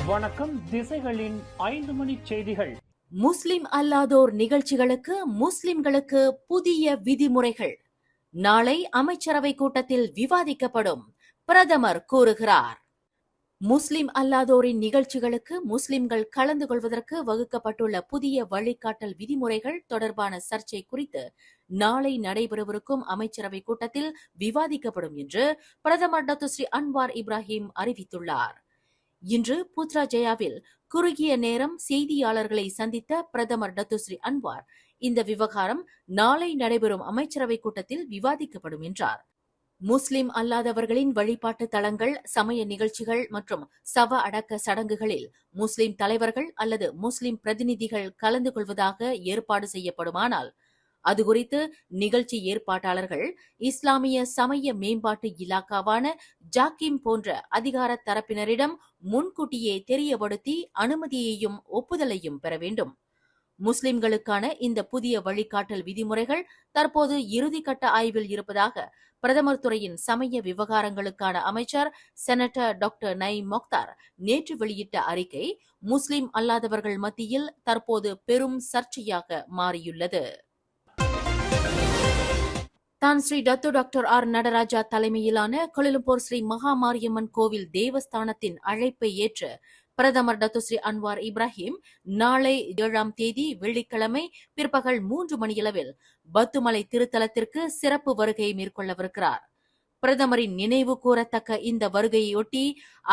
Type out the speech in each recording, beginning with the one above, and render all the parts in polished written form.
வணக்கம். திசைகளின் 5 மணி செய்திகள். முஸ்லிம் அல்லாதோர் நிகழ்ச்சிகளுக்கு முஸ்லிம்களுக்கு புதிய விதிமுறைகள் நாளை அமைச்சரவை கூட்டத்தில் விவாதிக்கப்படும். பிரதமர் கூறுகிறார். முஸ்லிம் அல்லாதோரின் நிகழ்ச்சிகளுக்கு முஸ்லிம்கள் கலந்து கொள்வதற்கு வகுக்கப்பட்டுள்ள புதிய வழிகாட்டல் விதிமுறைகள் தொடர்பான சர்ச்சை குறித்து நாளை நடைபெறவிருக்கும் அமைச்சரவை கூட்டத்தில் விவாதிக்கப்படும் என்று பிரதமர் டாக்டர் ஸ்ரீ அன்வார் இப்ராஹிம் அறிவித்துள்ளார். இன்று புத்ராஜயாவில் குறுகிய நேரம் செய்தியாளர்களை சந்தித்த பிரதமர் டாக்டர் ஸ்ரீ அன்வார் இந்த விவகாரம் நாளை நடைபெறும் அமைச்சரவை கூட்டத்தில் விவாதிக்கப்படும் என்றார். முஸ்லிம் அல்லாதவர்களின் வழிபாட்டு தலங்கள், சமய நிகழ்ச்சிகள் மற்றும் சவ அடக்க சடங்குகளில் முஸ்லிம் தலைவர்கள் அல்லது முஸ்லிம் பிரதிநிதிகள் கலந்து கொள்வதாக ஏற்பாடு செய்யப்படுமானால் அதுகுறித்து நிகழ்ச்சி ஏற்பாட்டாளர்கள் இஸ்லாமிய சமய மேம்பாட்டு இலாக்காவான ஜாக்கிம் போன்ற அதிகார தரப்பினரிடம் முன்கூட்டியே தெரியப்படுத்தி அனுமதியையும் ஒப்புதலையும் பெற வேண்டும். முஸ்லிம்களுக்கான இந்த புதிய வழிகாட்டல் விதிமுறைகள் தற்போது இறுதிக்கட்ட ஆய்வில் இருப்பதாக பிரதமர் துறையின் சமய விவகாரங்களுக்கான அமைச்சர் செனட்டர் டாக்டர் நயீம் மொக்தார் நேற்று வெளியிட்ட அறிக்கை முஸ்லிம் அல்லாதவர்கள் மத்தியில் தற்போது பெரும் சர்ச்சையாக மாறியுள்ளது. தான் Sri Dato doctor R Nataraja தலைமையிலான கோலாலம்பூர் ஸ்ரீ மகாமாரியம்மன் கோவில் தேவஸ்தானத்தின் அழைப்பை ஏற்று பிரதமர் டாக்டர் ஸ்ரீ அன்வார் இப்ராஹிம் நாளை 7ஆம் தேதி வெள்ளிக்கிழமை பிற்பகல் 3 மணியளவில் பத்துமலை திருத்தலத்திற்கு சிறப்பு வருகை மேற்கொள்ளவிருக்கிறார். பிரதமரின் நினைவு கூறத்தக்க இந்த வருகையொட்டி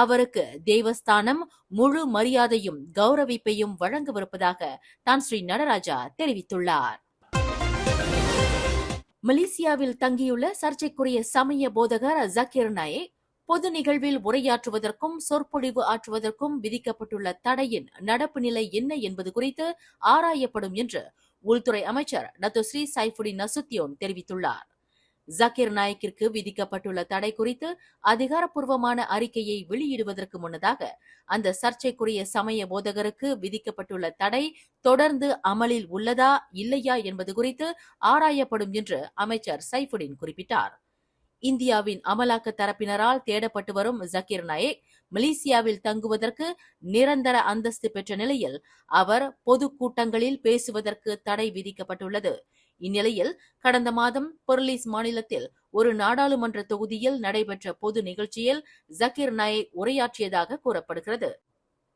அவருக்கு தேவஸ்தானம் முழு மரியாதையும் கௌரவிப்பையும் வழங்கவிருப்பதாக தான் ஸ்ரீ நடராஜா தெரிவித்துள்ளார். மலேசியாவில் தங்கியுள்ள சர்ச்சைக்குரிய சமய போதகர் ஜக்கீர் நாயக் பொது நிகழ்வில் உரையாற்றுவதற்கும் சொற்பொழிவு ஆற்றுவதற்கும் விதிக்கப்பட்டுள்ள தடையின் நடப்பு நிலை என்ன என்பது குறித்து ஆராயப்படும் என்று உள்துறை அமைச்சர் டாக்டர் ஸ்ரீ சைஃபுடின் நசுத்தியோன் தெரிவித்துள்ளார். ஜக்கீர் நாயக்கிற்கு விதிக்கப்பட்டுள்ள தடை குறித்து அதிகாரப்பூர்வமான அறிக்கையை வெளியிடுவதற்கு முன்னதாக அந்த சர்ச்சைக்குரிய சமய போதகருக்கு விதிக்கப்பட்டுள்ள தடை தொடர்ந்து அமலில் உள்ளதா இல்லையா என்பது குறித்து ஆராயப்படும் என்று அமைச்சர் சைஃபுடின் குறிப்பிட்டார். இந்தியாவின் அமலாக்க தரப்பினரால் தேடப்பட்டு வரும் ஜக்கீர் நாயக் மலேசியாவில் தங்குவதற்கு நிரந்தர அந்தஸ்து பெற்ற நிலையில் அவர் பொது கூட்டங்களில் பேசுவதற்கு தடை விதிக்கப்பட்டுள்ளது. இந்நிலையில் கடந்த மாதம் பெர்லிஸ் மாநிலத்தில் ஒரு நாடாளுமன்ற தொகுதியில் நடைபெற்ற பொது நிகழ்ச்சியில் ஜக்கீர் நாயக் உரையாற்றியதாக கூறப்படுகிறது.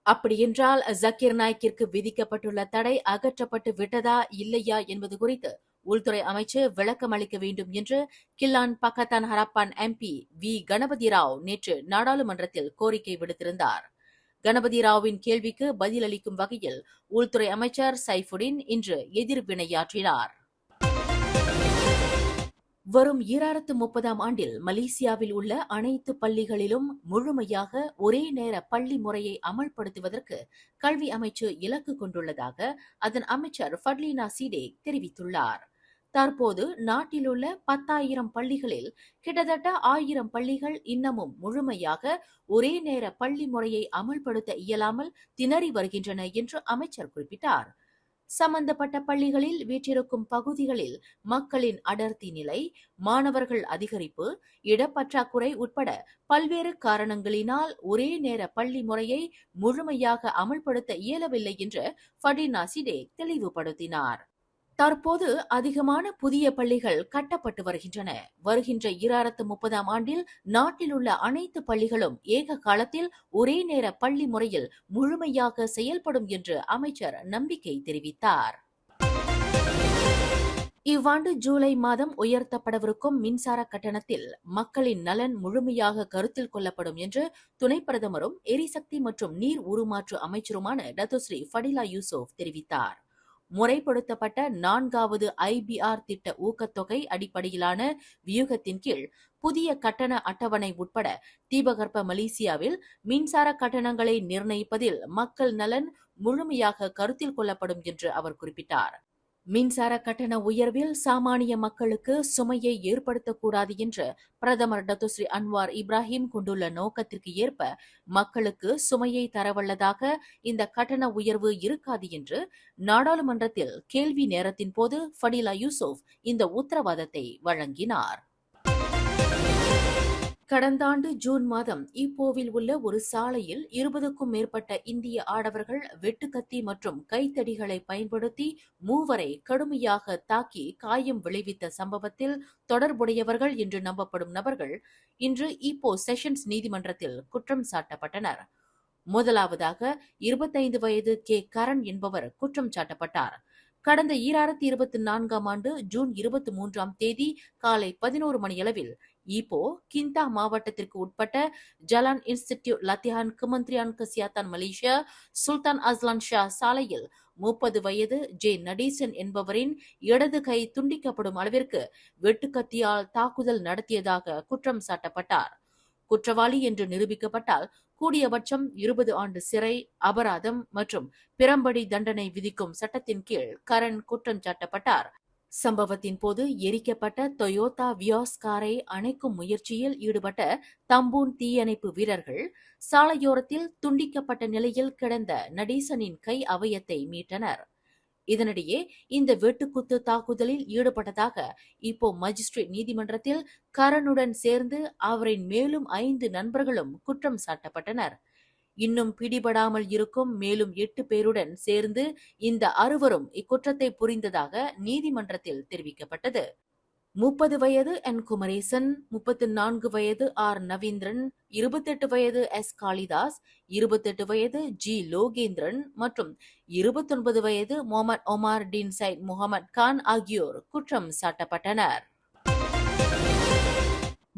அப்படியென்றால் ஜக்கீர் நாயக்கிற்கு விதிக்கப்பட்டுள்ள தடை அகற்றப்பட்டு விட்டதா இல்லையா என்பது குறித்து உள்துறை அமைச்சர் விளக்கம் அளிக்க வேண்டும் என்று Klang Pakatan Harapan MP V Ganabathi Rao நேற்று நாடாளுமன்றத்தில் கோரிக்கை விடுத்திருந்தார். கணபதி ராவின் கேள்விக்கு பதிலளிக்கும் வகையில் உள்துறை அமைச்சர் சைஃபுடின் இன்று எதிர்வினையாற்றினார். வரும் 2030ஆம் ஆண்டில் மலேசியாவில் உள்ள அனைத்து பள்ளிகளிலும் முழுமையாக ஒரே நேர பள்ளி முறையை அமல்படுத்துவதற்கு கல்வி அமைச்சு இலக்கு கொண்டுள்ளதாக அதன் அமைச்சர் ஃபட்லினா சீடேக் தெரிவித்துள்ளார். தற்போது நாட்டிலுள்ள 10,000 பள்ளிகளில் கிட்டத்தட்ட 1000 பள்ளிகள் இன்னமும் முழுமையாக ஒரே நேர பள்ளி முறையை அமல்படுத்த இயலாமல் திணறி வருகின்றன என்று அமைச்சர் குறிப்பிட்டார். சம்பந்தப்பட்ட பள்ளிகளில் வீற்றிருக்கும் பகுதிகளில் மக்களின் அடர்த்தி நிலை, மாணவர்கள் அதிகரிப்பு, இடப்பற்றாக்குறை உட்பட பல்வேறு காரணங்களினால் ஒரே நேர பள்ளி முறையை முழுமையாக அமல்படுத்த இயலவில்லை என்று ஃபட்லினா சீடேக் தெளிவுபடுத்தினார். தற்போது அதிகமான புதிய பள்ளிகள் கட்டப்பட்டு வருகின்றன. வருகின்ற 2030ஆம் ஆண்டில் நாட்டில் உள்ள அனைத்து பள்ளிகளும் ஏக காலத்தில் ஒரே நேர பள்ளி முறையில் முழுமையாக செயல்படும் என்று அமைச்சர் நம்பிக்கை தெரிவித்தார். இவ்வாண்டு ஜூலை மாதம் உயர்த்தப்படவிருக்கும் மின்சார கட்டணத்தில் மக்களின் நலன் முழுமையாக கருத்தில் கொள்ளப்படும் என்று துணை பிரதமரும் எரிசக்தி மற்றும் நீர் உருமாற்று அமைச்சருமான டாக்டர் ஸ்ரீ ஃபடிலா யூசுப் தெரிவித்தார். முறைப்படுத்தப்பட்ட 4வது IBR திட்ட ஊக்கத்தொகை அடிப்படையிலான வியூகத்தின் கீழ் புதிய கட்டண அட்டவணை உட்பட தீபகற்ப மலேசியாவில் மின்சார கட்டணங்களை நிர்ணயிப்பதில் மக்கள் நலன் முழுமையாக கருத்தில் கொள்ளப்படும் என்று அவர் குறிப்பிட்டார். மின்சார கட்டண உயர்வில் சாமானிய மக்களுக்கு சுமையை ஏற்படுத்தக்கூடாது என்று பிரதமர் டாக்டர் ஸ்ரீ அன்வார் இப்ராஹிம் கொண்டுள்ள நோக்கத்திற்கு ஏற்ப மக்களுக்கு சுமையை தரவல்லதாக இந்த கட்டண உயர்வு இருக்காது என்று நாடாளுமன்றத்தில் கேள்வி நேரத்தின் போது ஃபடிலா யூசுப் இந்த உத்தரவாதத்தை வழங்கினார். கடந்த ஆண்டு ஜூன் மாதம் ஈப்போவில் உள்ள ஒரு சாலையில் 20க்கும் மேற்பட்ட இந்திய ஆடவர்கள் வெட்டுக்கத்தி மற்றும் கைத்தடிகளை பயன்படுத்தி மூவரை கடுமையாக தாக்கி காயம் விளைவித்த சம்பவத்தில் தொடர்புடையவர்கள் என்று நம்பப்படும் நபர்கள் இன்று ஈப்போ செஷன்ஸ் நீதிமன்றத்தில் குற்றம் சாட்டப்பட்டனர். முதலாவதாக 25 வயது கே கரண் என்பவர் குற்றம் சாட்டப்பட்டார். கடந்த 2024ஆம் ஆண்டு ஜூன் 23ஆம் தேதி காலை 11 மணியளவில் ஈப்போ கிந்தா மாவட்டத்திற்கு உட்பட்ட Jalan Institut Latihan Kementerian Kesihatan Malaysia Sultan Azlan Shah சாலையில் 30 வயது ஜே நடீசன் என்பவரின் இடது கை துண்டிக்கப்படும் அளவிற்கு வெட்டுக்கத்தியால் தாக்குதல் நடத்தியதாக குற்றம் சாட்டப்பட்டார். குற்றவாளி என்று நிரூபிக்கப்பட்டால் கூடியபட்சம் 20 ஆண்டு சிறை, அபராதம் மற்றும் பிரம்படி தண்டனை விதிக்கும் சட்டத்தின் கீழ் கரண் குற்றம் சாட்டப்பட்டார். சம்பவத்தின் போது எரிக்கப்பட்ட டொயோட்டா வியாஸ் காரை அணைக்கும் முயற்சியில் ஈடுபட்ட தம்பூன் தீயணைப்பு வீரர்கள் சாலையோரத்தில் துண்டிக்கப்பட்ட நிலையில் கிடந்த நடீசனின் கை அவயத்தை மீட்டனர். இதனிடையே இந்த வெட்டுக்குத்து தாக்குதலில் ஈடுபட்டதாக இப்போ மஜிஸ்ட்ரேட் நீதிமன்றத்தில் கரனுடன் சேர்ந்து அவரின் மேலும் 5 நண்பர்களும் குற்றம் சாட்டப்பட்டனர். இன்னும் பிடிபடாமல் இருக்கும் மேலும் 8 பேருடன் சேர்ந்து இந்த 6வரும் இக்குற்றத்தை புரிந்ததாக நீதிமன்றத்தில் தெரிவிக்கப்பட்டது. 30 வயது என் குமரேசன், 34 வயது ஆர் நவீந்திரன், 28 வயது எஸ் காளிதாஸ், 28 வயது ஜி லோகேந்திரன் மற்றும் 29 வயது முகமது ஒமார் டின் சைட் முகமது கான் ஆகியோர் குற்றம் சாட்டப்பட்டனர்.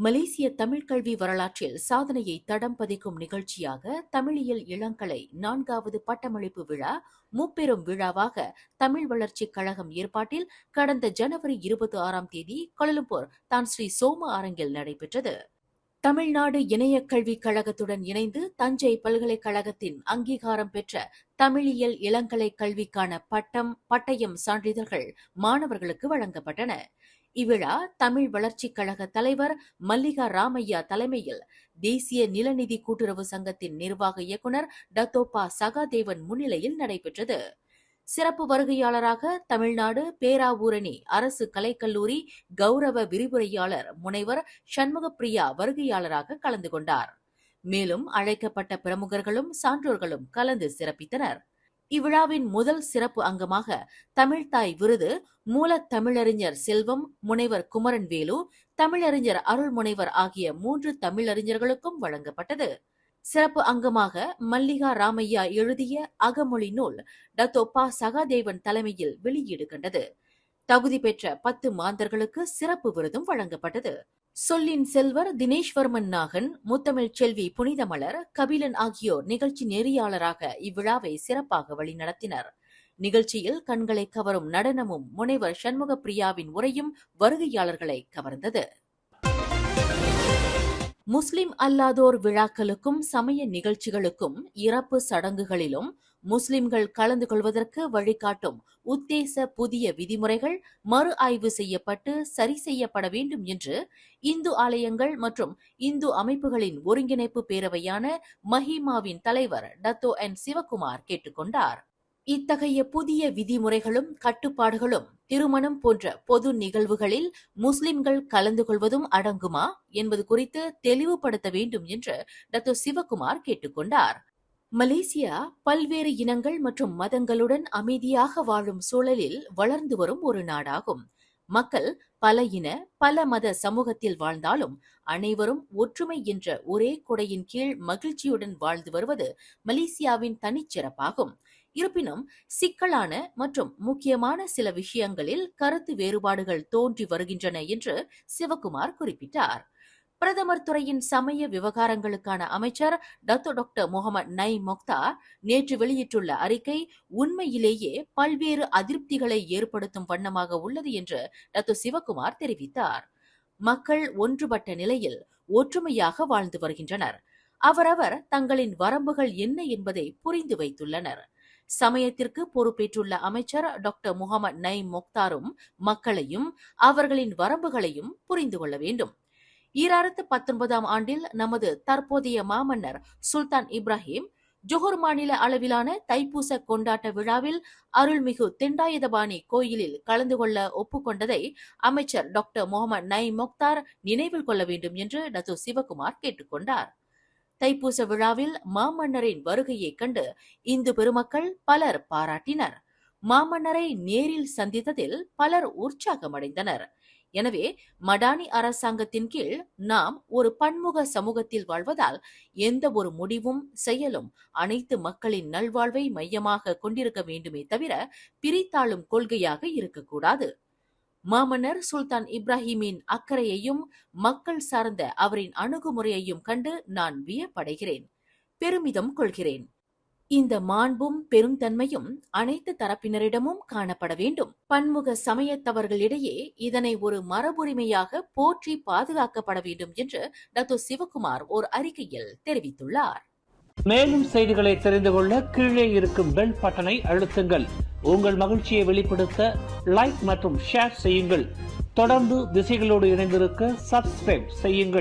மலேசிய தமிழ் கல்வி வரலாற்றில் சாதனையை தடம் பதிக்கும் நிகழ்ச்சியாக தமிழியல் இளங்கலை 4வது பட்டமளிப்பு விழா முப்பெரும் விழாவாக தமிழ் வளர்ச்சிக் கழகம் ஏற்பாட்டில் கடந்த ஜனவரி 26ஆம் தேதி கோலாலம்பூர் தான் ஸ்ரீ சோம அரங்கில் நடைபெற்றது. தமிழ்நாடு இணையக் கல்விக் கழகத்துடன் இணைந்து தஞ்சை பல்கலைக்கழகத்தின் அங்கீகாரம் பெற்ற தமிழியல் இளங்கலை கல்விக்கான பட்டயம் சான்றிதழ்கள் மாணவர்களுக்கு வழங்கப்பட்டன. இவ்விழா தமிழ் வளர்ச்சிக் கழக தலைவர் மல்லிகா ராமையா தலைமையில் தேசிய நிலநிதி கூட்டுறவு சங்கத்தின் நிர்வாக இயக்குநர் டத்தோபா சகாதேவன் முன்னிலையில் நடைபெற்றது. சிறப்பு வருகையாளராக தமிழ்நாடு பேராவூரணி அரசு கலைக்கல்லூரி கௌரவ விரிவுரையாளர் முனைவர் சண்முகப்பிரியா வருகையாளராக கலந்து கொண்டார். மேலும் அழைக்கப்பட்ட பிரமுகர்களும் சான்றோர்களும் கலந்து சிறப்பித்தனர். இவ்விழாவின் முதல் சிறப்பு அங்கமாக தமிழ்தாய் விருது மூலத் தமிழறிஞர் செல்வம், முனைவர் குமரன்வேலு, தமிழறிஞர் அருள்முனைவர் ஆகிய 3 தமிழறிஞர்களுக்கும் வழங்கப்பட்டது. சிறப்பு அங்கமாக மல்லிகா ராமையா எழுதிய அகமொழி நூல் டத்தோபா சகாதேவன் தலைமையில் வெளியீடு கண்டது. தகுதி பெற்ற 10 மாந்தர்களுக்கு சிறப்பு விருதும் வழங்கப்பட்டது. சொல்லின் செல்வர் தினேஷ்வர்மன் நாகன், முத்தமிழ் செல்வி புனிதமலர், கபிலன் ஆகியோர் நிகழ்ச்சி நெறியாளராக இவ்விழாவை சிறப்பாக வழிநடத்தினர். நிகழ்ச்சியில் கண்களை கவரும் நடனமும் முனைவர் சண்முகப்பிரியாவின் உரையும் வருகையாளர்களை கவர்ந்தது. முஸ்லிம் அல்லாதோர் விழாக்களுக்கும் சமய நிகழ்ச்சிகளுக்கும் இறப்பு சடங்குகளிலும் முஸ்லிம்கள் கலந்து கொள்வதற்கு வழிகாட்டும் உத்தேச புதிய விதிமுறைகள் மறு ஆய்வு செய்யப்பட்டு சரி செய்யப்பட வேண்டும் என்று இந்து ஆலயங்கள் மற்றும் இந்து அமைப்புகளின் ஒருங்கிணைப்பு பேரவையான மஹிமாவின் தலைவர் டத்தோ என் சிவகுமார் கேட்டுக்கொண்டார். இத்தகைய புதிய விதிமுறைகளும் கட்டுப்பாடுகளும் திருமணம் போன்ற பொது நிகழ்வுகளில் முஸ்லிம்கள் கலந்து கொள்வதும் அடங்குமா என்பது குறித்து தெளிவுபடுத்த வேண்டும் என்று டத்தோ சிவகுமார் கேட்டுக்கொண்டார். மலேசியா பல்வேறு இனங்கள் மற்றும் மதங்களுடன் அமைதியாக வாழும் சூழலில் வளர்ந்து வரும் ஒரு நாடாகும். மக்கள் பல இன பல மத சமூகத்தில் வாழ்ந்தாலும் அனைவரும் ஒற்றுமை என்ற ஒரே கொடையின் கீழ் மகிழ்ச்சியுடன் வாழ்ந்து வருவது மலேசியாவின் தனிச்சிறப்பாகும். இருப்பினும் சிக்கலான மற்றும் முக்கியமான சில விஷயங்களில் கருத்து வேறுபாடுகள் தோன்றி வருகின்றன என்று சிவகுமார் குறிப்பிட்டார். பிரதமர் துறையின் சமய விவகாரங்களுக்கான அமைச்சர் டாக்டர் முகமது நயீம் மொக்தார் நேற்று வெளியிட்டுள்ள அறிக்கை உண்மையிலேயே பல்வேறு அதிருப்திகளை ஏற்படுத்தும் வண்ணமாக உள்ளது என்று டாக்டர் சிவகுமார் தெரிவித்தார். மக்கள் ஒன்றுபட்ட நிலையில் ஒற்றுமையாக வாழ்ந்து வருகின்றனர். அவரவர் தங்களின் வரம்புகள் என்ன என்பதை புரிந்து வைத்துள்ளனர். சமயத்திற்கு பொறுப்பேற்றுள்ள அமைச்சர் டாக்டர் முகமது நயீம் மொக்தாரும் மக்களையும் அவர்களின் வரம்புகளையும் புரிந்து கொள்ள வேண்டும். 2019ஆம் ஆண்டில் நமது தற்போதைய மாமன்னர் சுல்தான் இப்ராஹிம் ஜொஹர் மாநில அளவிலான தைப்பூச கொண்டாட்ட விழாவில் அருள்மிகு தெண்டாயுதபாணி கோயிலில் கலந்து கொள்ள ஒப்புக்கொண்டதை அமைச்சர் டாக்டர் முகமது நயீம் மொக்தார் நினைவில் கொள்ள வேண்டும் என்று டத்து சிவகுமார் கேட்டுக்கொண்டார். தைப்பூச விழாவில் மாமன்னரின் வருகையைக் கண்டு இந்து பெருமக்கள் பலர் பாராட்டினர். மாமன்னரை நேரில் சந்தித்ததில் பலர் உற்சாகமடைந்தனர். எனவே மடானி அரசாங்கத்தின் கீழ் நாம் ஒரு பன்முக சமூகத்தில் வாழ்வதால் எந்த ஒரு முடிவும் செயலும் அனைத்து மக்களின் நல்வாழ்வை மையமாக கொண்டிருக்க வேண்டுமே தவிர பிரித்தாளும் கொள்கையாக இருக்கக்கூடாது. மாமன்னர் சுல்தான் இப்ராஹிமின் அக்கறையையும் மக்கள் சார்ந்த அவரின் அணுகுமுறையையும் கண்டு நான் வியப்படைகிறேன், பெருமிதம் கொள்கிறேன். இந்த மாண்பும் பெருந்தன்மையும் அனைத்து தரப்பினரிடமும் காணப்பட வேண்டும். பன்முக சமயத்தவர்களிடையே இதனை ஒரு மரபுரிமையாக போற்றி பாதுகாக்கப்பட வேண்டும் என்று டாக்டர் சிவகுமார் ஒரு அறிக்கையில் தெரிவித்துள்ளார். மேலும் செய்திகளை தெரிந்து கொள்ள கீழே இருக்கும் பெல் பட்டனை அழுத்துங்கள். உங்கள் மகிழ்ச்சியை வெளிப்படுத்த லைக் மற்றும் ஷேர் செய்யுங்கள். தொடர்ந்து திசைகளோடு இணைந்திருக்க சப்ஸ்கிரைப் செய்யுங்கள்.